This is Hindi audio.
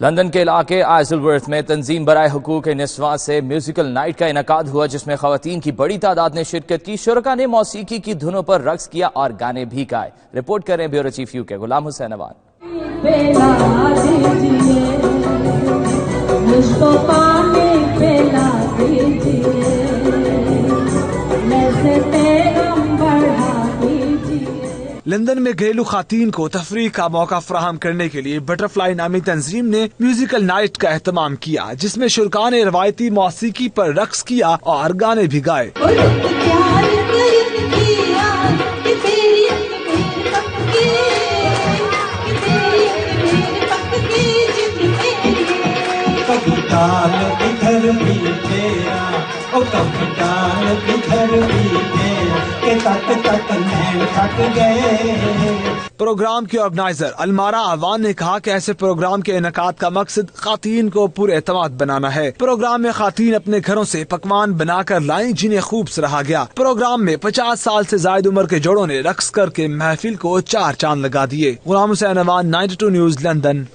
लंदन के इलाके आइजलवर्थ में तंजीम बराए हुकूक निस्वां से म्यूजिकल नाइट का इनकाद हुआ, जिसमें खवातीन की बड़ी तादाद ने शिरकत की। शुरका ने मौसीकी की धुनों पर रक्स किया और गाने भी गाए। रिपोर्ट करें ब्यूरो चीफ यू के गुलाम हुसैन अवान। लंदन में घरेलू खातीन को तफरीह का मौका फराहम करने के लिए बटरफ्लाई नामी तंजीम ने म्यूजिकल नाइट का एहतमाम किया, जिसमें शुरका ने रवायती मौसीकी पर रक्स किया और गाने भी गाए। प्रोग्राम के ऑर्गेनाइजर अलमारा आवान ने कहा कि ऐसे प्रोग्राम के इनकाद का मकसद खातीन को पूरे एतमाद बनाना है। प्रोग्राम में खातीन अपने घरों से पकवान बनाकर लाई, जिन्हें खूब सराहा गया। प्रोग्राम में 50 साल से ज्यादा उम्र के जोड़ों ने रक्स करके महफिल को 4 चांद लगा दिए। Ghulam Hussain Awan, 92 news, London.